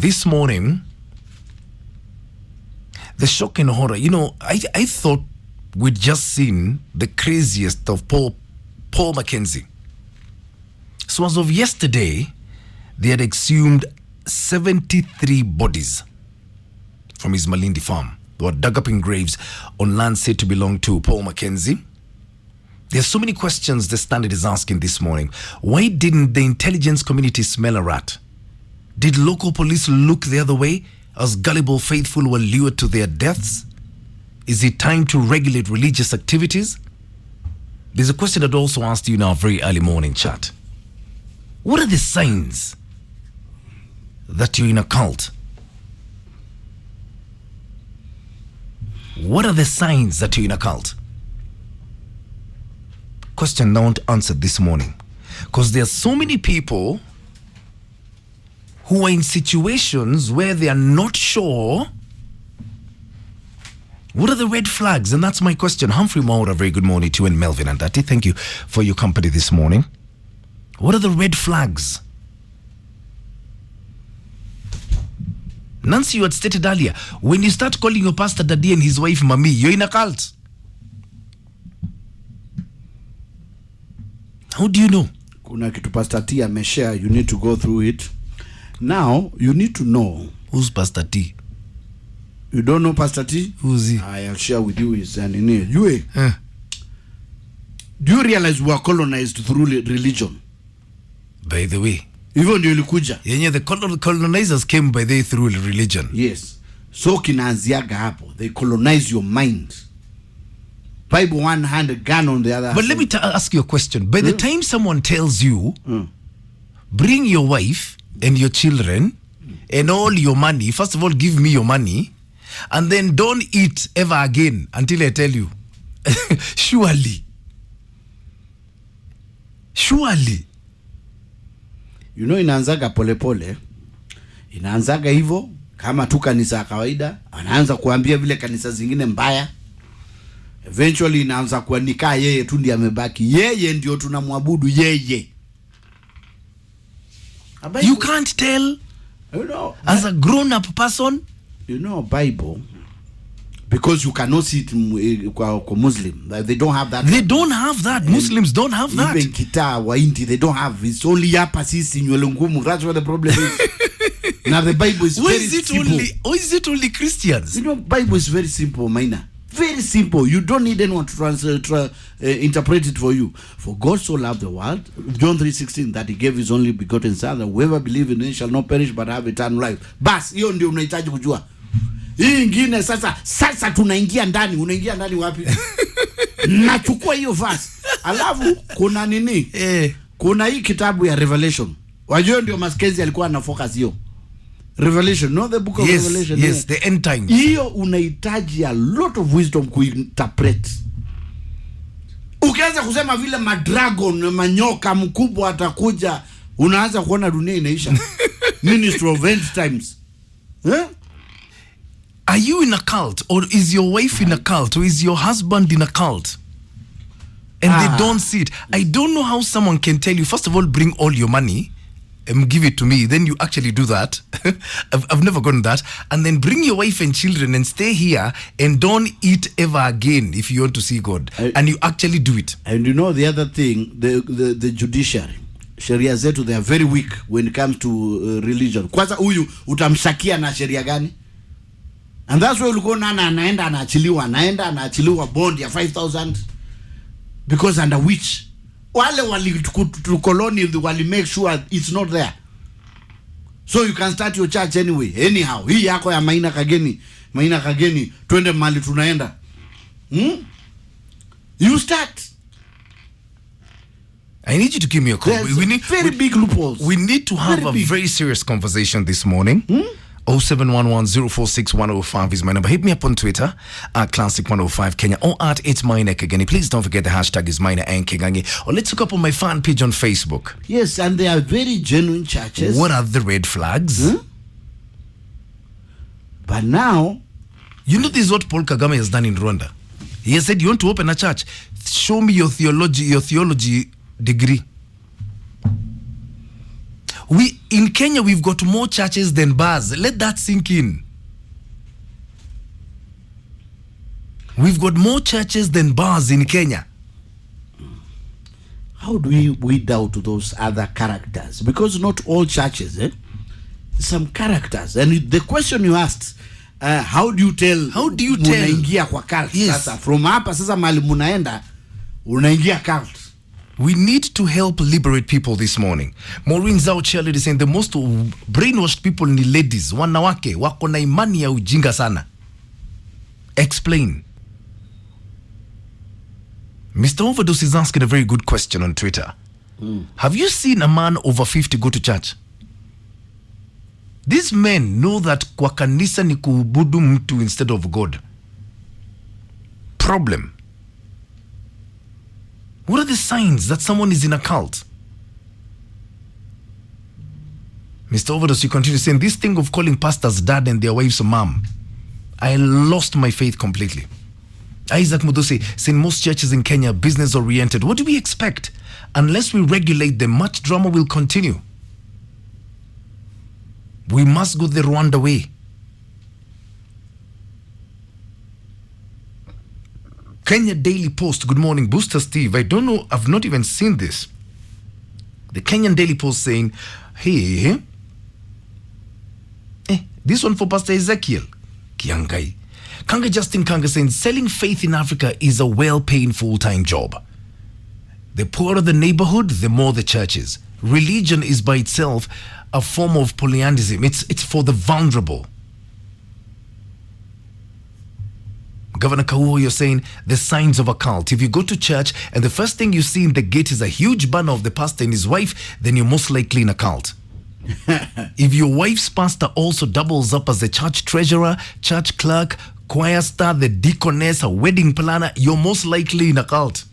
this morning, the shock and horror. You know, I thought we'd just seen the craziest of Paul Mackenzie. So as of yesterday, they had exhumed 73 bodies from his Malindi farm. They were dug up in graves on land said to belong to Paul Mackenzie. There's so many questions the Standard is asking this morning. Why didn't the intelligence community smell a rat? Did local police look the other way as gullible faithful were lured to their deaths? Is it time to regulate religious activities? There's a question that also asked you in our very early morning chat. What are the signs that you're in a cult? What are the signs that you're in a cult? Question not answered this morning. Because there are so many people who are in situations where they are not sure. What are the red flags? And that's my question. Humphrey Maura, very good morning to you, and Melvin and Dati. Thank you for your company this morning. What are the red flags? Nancy, you had stated earlier, when you start calling your pastor daddy and his wife mommy, you're in a cult. How do you know? Kuna kitu Pastor T ameshare, you need to go through it. Now, you need to know. Who's Pastor T? You don't know Pastor T? Who's he? I'll share with you his name. Do you realize we are colonized through religion? By the way. Even the ilikuja. Yeah, the colonizers came by the through religion. Yes. So kinaanziaga hapo. They colonize your mind. Bible one hand, a gun on the other. But let me ask you a question. By the time someone tells you, bring your wife and your children and all your money, first of all, give me your money, and then don't eat ever again until I tell you. Surely. You know, inaanzaga pole pole. Inaanzaga hivyo kama tu kanisa kawaida, anaanza kuambia vile kanisa zingine mbaya. Eventually inaanza kuanika yeye tu ndiye amebaki. Yeye ndio tunamwabudu yeye. You can't tell, you know, as a grown up person. You know, Bible, because you cannot see it kwa Muslim. They don't have that. They don't have that. Muslims don't have that. Even kita wa Hindi, they don't have. It's only hapa sisi nywele ngumu. That's what the problem is. Now the Bible is very simple. Or is it only Christians? You know, Bible is very simple, minor. Very simple. You don't need anyone to interpret it for you. For God so loved the world, John 3:16, that he gave his only begotten son, that whoever believes in him shall not perish but have eternal life. Bas, hiyo ndio unahitaji kujua. Hii ingine sasa tunaingia ndani. Unaingia ndani wapi? Nachukua hiyo verse. Alafu kuna nini? Kuna hii kitabu ya Revelation. Wajua ndio Mackenzie alikuwa ana focus hiyo. Revelation, not the book of Revelation. Yes, the end times. Hiyo unahitaji a lot of wisdom kuinterpret. Ukianza kusema vile madragon, manyoka mkubwa atakuja, unaanza kuona dunia inaisha. Ministry of end times. Are you in a cult, or is your wife in a cult, or is your husband in a cult? And they don't see it. I don't know how someone can tell you, first of all, bring all your money and give it to me. Then you actually do that. I've never gotten that. And then bring your wife and children and stay here and don't eat ever again if you want to see God. And you actually do it. And you know the other thing, the judiciary, Sharia zetu, they are very weak when it comes to religion. Kwanza huyu utamshakia na sheria gani? And that's why ulikuwa anaenda anaachiliwa bond ya 5,000 because under which wale wali wali make sure it's not there. So you can start your church anyway. Anyhow, hii yako ya Maina Kageni, twende mali tunaenda. You start. I need you to give me a call. We need big loopholes. We need to have a very serious conversation this morning. 0711046105 is my number. Hit me up on Twitter at Classic105 Kenya or at It's Maina Kageni. Please don't forget the hashtag is Maina and Kageni. Or let's look up on my fan page on Facebook. Yes, and they are very genuine churches. What are the red flags? But now, you know, this is what Paul Kagame has done in Rwanda. He has said, you want to open a church? Show me your theology degree. In Kenya, we've got more churches than bars. Let that sink in. We've got more churches than bars in Kenya. How do we weed out those other characters? Because not all churches, some characters. And the question you asked, how do you tell? Unaingia kwa cult? Yes. Sasa from hapa sasa mali munaenda unaingia cult. We need to help liberate people this morning. Maureen Zhao Cheerleader is saying the most brainwashed people ni ladies. Wanawake wako na imani ya ujinga sana. Explain. Mr. Overdose is asking a very good question on Twitter. Have you seen a man over 50 go to church? These men know that kwa kanisa ni kuabudu mtu instead of God. Problem. What are the signs that someone is in a cult? Mr. Overdose, you continue saying, this thing of calling pastors dad and their wives mom, I lost my faith completely. Isaac Mudusi saying most churches in Kenya are business oriented. What do we expect? Unless we regulate them, much drama will continue. We must go the Rwanda way. Kenya Daily Post, good morning, Booster Steve. I don't know, I've not even seen this. The Kenyan Daily Post saying, hey, this one for Pastor Ezekiel Kiangai. Kanga Justin Kanga saying, selling faith in Africa is a well-paying full-time job. The poorer the neighborhood, the more the churches. Religion is by itself a form of polyandism. It's for the vulnerable. Governor Kauo, you're saying the signs of a cult. If you go to church and the first thing you see in the gate is a huge banner of the pastor and his wife, then you're most likely in a cult. If your wife's pastor also doubles up as the church treasurer, church clerk, choir star, the deaconess, a wedding planner, you're most likely in a cult.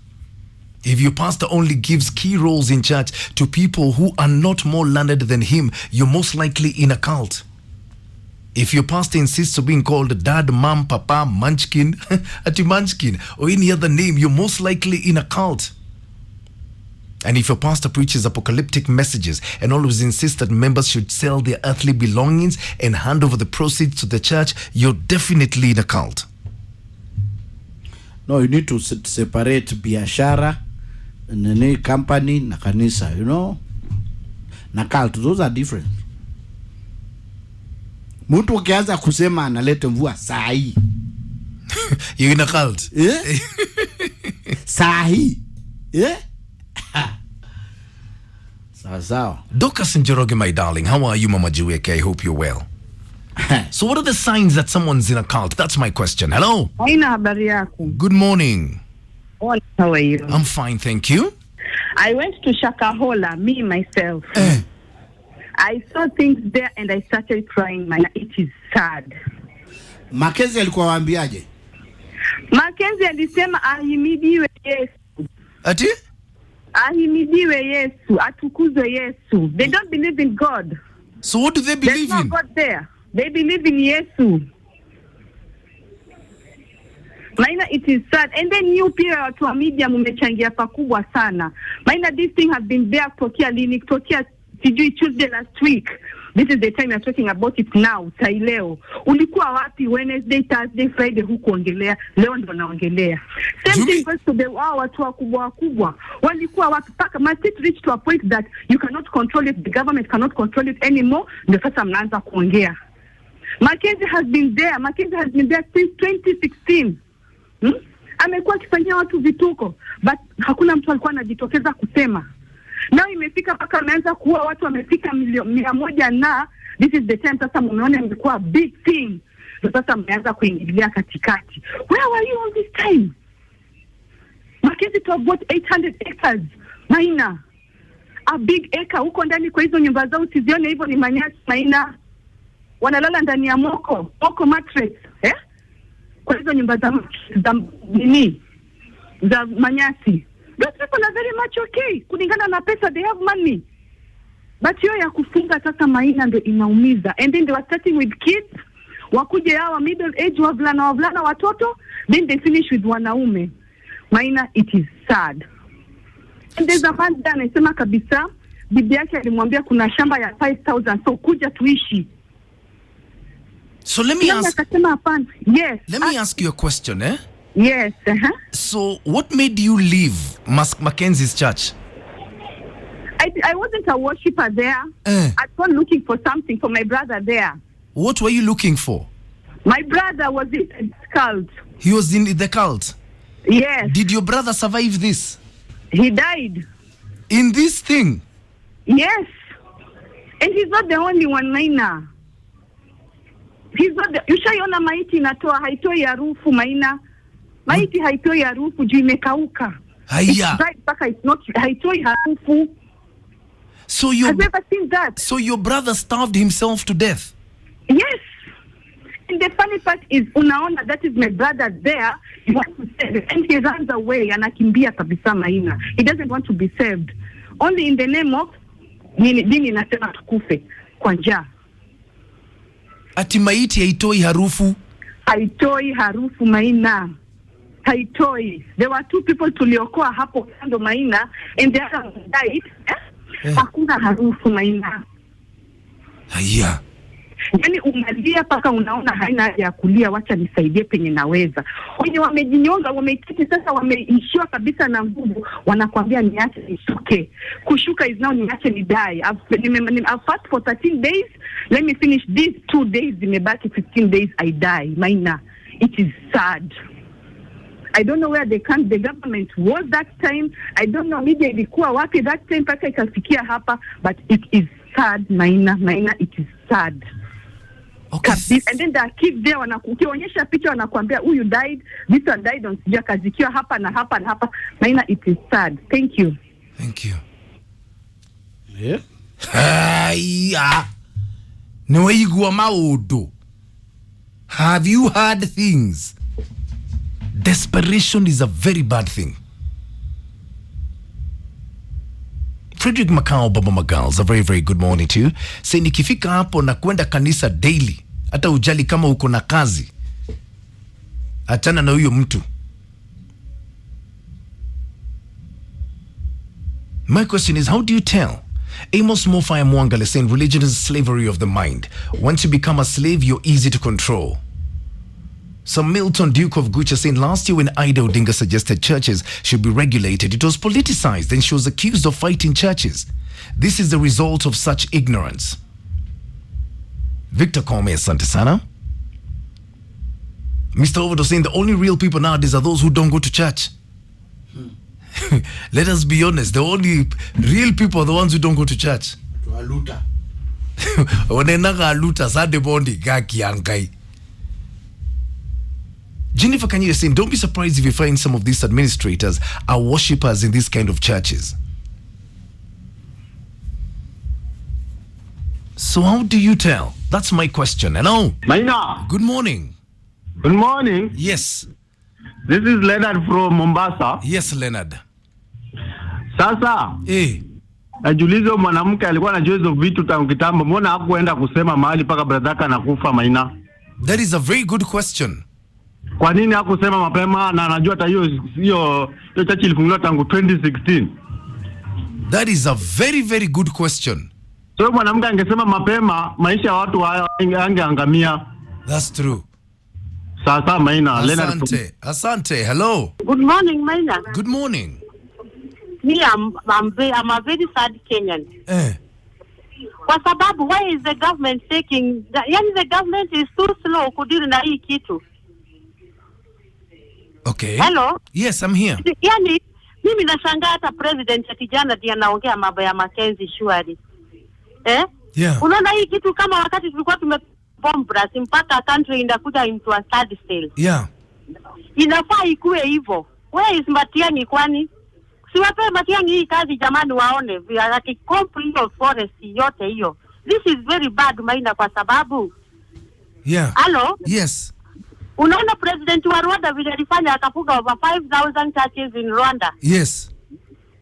If your pastor only gives key roles in church to people who are not more learned than him, you're most likely in a cult. If your pastor insists on being called dad, mom, papa, munchkin, ati munchkin, or any other name, you're most likely in a cult. And if your pastor preaches apocalyptic messages and always insists that members should sell their earthly belongings and hand over the proceeds to the church, you're definitely in a cult. No, you need to separate biashara, nene company, na kanisa, you know. Na cult, those are different. Mtu ukianza kusema analeta mvua saa hii. You're in a cult. Yeah? Saa hii. Yeah? Sawa. Dokas Njoroge, my darling, how are you, Mama Juweke? I hope you're well. So what are the signs that someone's in a cult? That's my question. Hello. Haina habari yako. Good morning. How are you? I'm fine, thank you. I went to Shakahola, me myself. I saw things there and I started crying. It is sad. Mackenzie alikuwa waambiaje? Mackenzie alisema ahimidiwe Yesu. Ati? Ahimidiwe Yesu, atukuzwe Yesu. They don't believe in God. So what do they believe There's in? no God there. They believe in Yesu. Maina, it is sad. And then you pia watu wa media mumechangia pakubwa sana. Maina, this thing has been there tokia Tuesday last week. This is the time you're talking about it now. Taileo. Ulikuwa wapi Wednesday, Thursday, Friday hukuongelea. Leo ndo naongelea. Same thing goes to the watu wakubwa. Walikuwa wapi paka. Must it reach to a point that you cannot control it, the government cannot control it anymore. Ndio sasa mnaanza kuongea. Mackenzie has been there. Mackenzie has been there since 2016. Amekuwa akifanyia watu vituko. But hakuna mtu alikuwa anajitokeza kusema. Now imefika paka ameanza kuwa watu wamefika 100 na this is the time sasa mmeona imekuwa big thing. Sasa mmeanza kuingilia katikati. Where were you all this time? Mackenzie to have bought 800 acres. Maina. A big acre huko ndani kwa hizo nyumba zao usizione hivyo ni manyasi Maina. Wanalala ndani ya moko mattress, Kwa hizo nyumba za nini? Za manyasi. Those people are very much okay. Kulingana na pesa, they have money. But hiyo ya kufunga sasa Maina ndio inaumiza. And then they were starting with kids. Wakuje hawa middle age wavulana watoto. Then they finish with wanaume. Maina, it is sad. And there's a man there anasema kabisa, bibi yake alimwambia kuna shamba ya 5,000 so kuja tuishi. So let me ask. Yes. Let me ask you a question, eh? Yes. So what made you leave Mackenzie's church? I wasn't a worshiper there. I was looking for something for my brother there. What were you looking for? My brother was in the cult. He was in the cult? Yes. Did your brother survive this? He died. In this thing? Yes. And he's not the only one, Maina. He's not the... Ushaiona maiti inatoa haitoi harufu, Maina. Maiti haitoi harufu juu imekauka. Haya. It's not haitoi harufu. So Have you ever seen that? So your brother starved himself to death? Yes. And the funny part is, unaona, that is my brother there. He wants to save it. And he runs away. Anakimbia kabisa, Maina. He doesn't want to be saved. Only in the name of dini nasema tukufe kwa njaa. Ati maiti haitoi harufu? Haitoi harufu, Maina. Haitoi. There were 2 people tuliokoa hapo kando, Maina, and the other one died. Hakuna harufu, Maina. Haya. Yaani unalia paka unaona haina haja ya kulia, wacha nisaidie penye naweza. Wenye wamejinyonga, wameitiki sasa, wameishiwa kabisa na nguvu, wanakuambia niache nishuke. Kushuka is now niache ni die. I've fast for 13 days. Let me finish these 2 days, zimebaki 15 days I die. Maina, it is sad. I don't know where the government was that time. I don't know media ilikuwa wapi that time paka ikafikia hapa, but it is sad, Maina. Maina, it is sad. Okay. And then the kids there ukionyesha picha wanakuambia you died, this one died on sija kazikiwa hapa na hapa na hapa. Maina, it is sad. Thank you. Thank you. Yeah. Haya. Niwaigua maudo. Have you heard things? Desperation is a very bad thing. Frederick Macau, Baba Magals, a very, very good morning to you. Say nikifika hapo na kwenda kanisa daily, hata ujali kama uko na kazi, achana na huyo mtu. My question is, how do you tell? Amos Mofaya Mwangale saying religion is slavery of the mind. Once you become a slave, you're easy to control. So Milton Duke of Gucha saying last year when Ida Odinga suggested churches should be regulated, it was politicized and she was accused of fighting churches. This is the result of such ignorance. Victor Kome asante sana. Mr. Ovodo saying the only real people nowadays are those who don't go to church. Let us be honest, the only real people are the ones who don't go to church. To aluta. Onenaga aluta Sunday morning gaki ankai. Jennifer Kanye saying, don't be surprised if you find some of these administrators are worshippers in these kind of churches. So how do you tell? That's my question. Hello. Maina. Good morning. Good morning. Yes. This is Leonard from Mombasa. Yes, Leonard. Sasa. Najiuliza mwanamke alikuwa anajua hizo vitu tangu kitambo, mbona hakuenda kusema mahali paka bradhaka anakufa, Maina? That is a very good question. Kwa nini hakusema mapema na anajua hata hiyo church ilifunguliwa tangu 2016? That is a very, very good question. So mwanamke angesema mapema, maisha ya watu angeangamia. That's true. Sasa Maina, Asante. Asante. Hello. Good morning, Maina. Good morning. Me, I'm a very sad Kenyan. Kwa sababu, why is the government taking... the government is too slow kudiri na hii kitu. Okay. Hello? Yes, I'm here. Yani, mimi nashangaa hata president ya kijana ndiye anaongea mambo ya Mackenzie shwari. Yeah. Unaona hii kitu kama wakati tulikuwa tumebombras mpaka country inakuja into a standstill. Yeah. Inafaa ikuwe hivyo. Where is Matiang'i kwani? Siwape Matiang'i hii kazi jamani waone. Akikomplete forest yote hiyo. This is very bad, Maina, kwa sababu. Yeah. Hello? Yes. Unaona president wa Rwanda vile alifanya akafunga over 5,000 churches in Rwanda. Yes.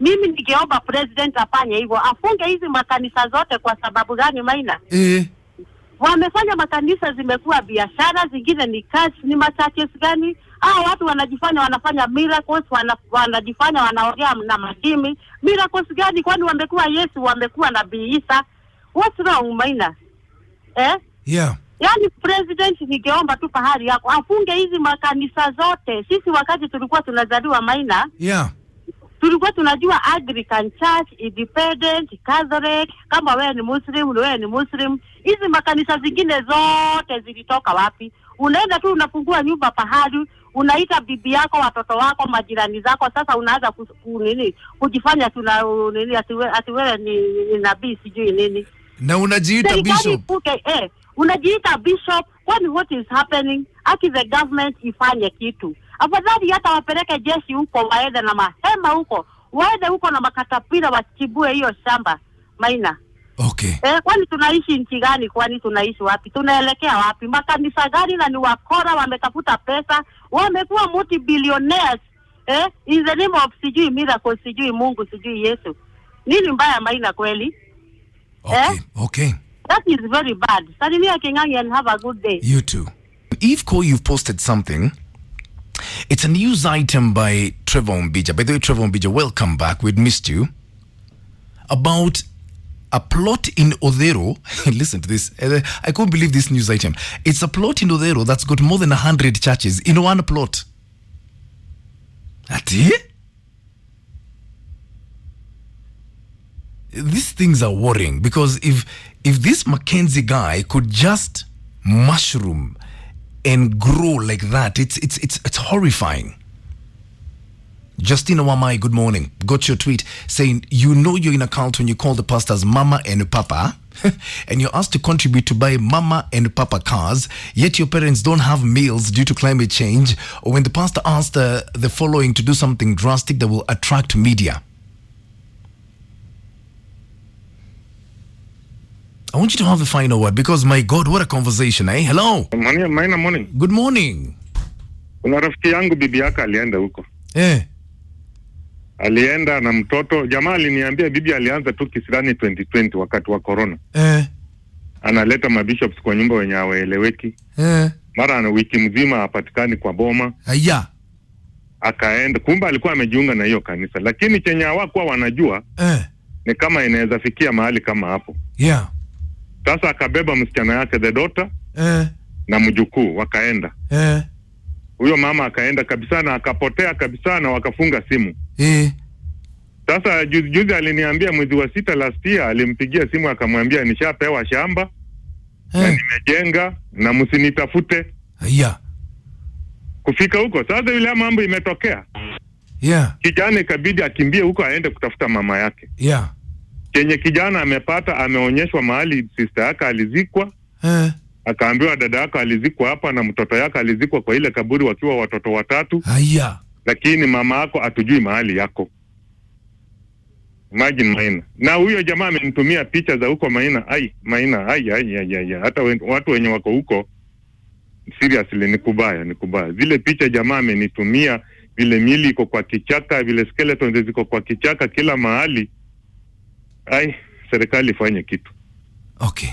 Mimi ningeomba president afanye hivyo, afunge hizi makanisa zote. Kwa sababu gani, Maina? Wamefanya makanisa zimekuwa biashara, zingine ni kazi, ni churches gani? Watu wanajifanya wanafanya miracles, wanajifanya wanaongea na madini. Miracles gani? Kwani wamekuwa Yesu, wamekuwa nabii Isa? What's wrong, Maina? Yeah. Yaani president ningeomba tu pahali yako afunge hizi makanisa zote. Sisi wakati tulikuwa tunazaliwa, Maina, yeah, tulikuwa tunajua Anglican Church, Independent, Catholic. Kama wewe ni Muslim, hizi makanisa zingine zote zilitoka wapi? Unaenda tu unafungua nyumba pahali, unaita bibi yako, watoto wako, majirani zako. Sasa unaanza kujifanya tuna nini, ati wewe ni nabii sijui nini, na unajiita bishop. Unajiita bishop. Kwani what is happening? The government ifanye kitu. Afadhali hata wapeleke jeshi huko, waende na mahema huko, waende huko na makatapila wachibue hiyo shamba, Maina. Okay. Kwani tunaishi nchi gani? Kwani tunaishi wapi? Tunaelekea wapi? Makanisa gani? Na ni wakora, wametafuta pesa, wamekuwa multi-billionaires in the name of sijui miracle, sijui Mungu, sijui Yesu. Nini mbaya, Maina, kweli? Okay. That is very bad. Salimia Kingangi and have a good day. You too. Eve Ko, you've posted something. It's a news item by Trevor Mbija. By the way, Trevor Mbija, welcome back. We'd missed you. About a plot in Odero. Listen to this. I couldn't believe this news item. It's a plot in Odero that's got more than 100 churches in one plot. Ati? These things are worrying, because if this Mackenzie guy could just mushroom and grow like that, it's horrifying. Justina Wamai, good morning. Got your tweet saying, you know you're in a cult when you call the pastors Mama and Papa and you're asked to contribute to buy Mama and Papa cars, yet your parents don't have meals due to climate change, or when the pastor asked the following to do something drastic that will attract media. I want you to have the final word, because my God, what a conversation, eh? Hello. Morning. Good morning. Kuna rafiki yangu bibi yake alienda huko. Alienda na mtoto. Jamaa aliniambia bibi alianza tu kisirani 2020 wakati wa corona. Analeta mabishops kwa nyumba wenye hawaeleweki. Mara ana wiki mzima hapatikani kwa boma. Aya. Akaenda. Kumbe alikuwa amejiunga na hiyo kanisa. Lakini chenye hawakuwa wanajua ni kama inaweza fikia mahali kama hapo. Yeah. Sasa akabeba msichana yake, the daughter, na mjukuu, wakaenda. Huyo mama akaenda kabisa na akapotea kabisa na wakafunga simu. Sasa juzi aliniambia mwezi wa 6 last year alimpigia simu akamwambia nishapewa shamba na nimejenga na msinitafute. Kufika huko sasa yule mambo imetokea. Kijana ikabidi akimbie huko aende kutafuta mama yake. Kenye kijana amepata, ameonyeshwa mahali sister yake alizikwa. Akaambiwa dada yake alizikwa hapa na mtoto yake alizikwa kwa ile kaburi wakiwa watoto 3. Lakini mama yako atujui mahali yako. Imagine, Maina. Na huyo jamaa amenitumia picha za huko Maina. Maina, hata watu wenye wako huko seriously ni kubaya. Zile picha jamaa amenitumia, vile mili iko kwa kichaka, vile skeletons ziko kwa kichaka kila mahali. Serikali ifanye kitu. Okay.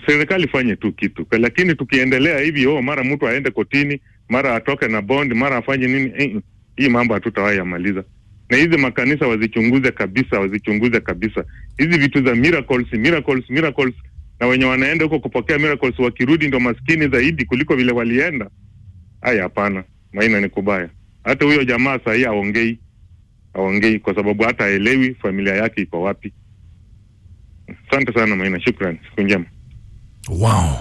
Serikali ifanye tu kitu. Lakini tukiendelea hivi, mara mtu aende kotini, mara atoke na bond, mara afanye nini, hii mambo hatutawahi yamaliza. Na hizi makanisa wazichunguze kabisa. Hizi vitu za miracles, na wenye wanaenda huko kupokea miracles wakirudi ndo maskini zaidi kuliko vile walienda. Hapana. Maina ni kubaya. Hata huyo jamaa sasa haongei kwa sababu hata haelewi familia yake iko wapi. Asante sana Maina, shukrani. Siku njema. Wow.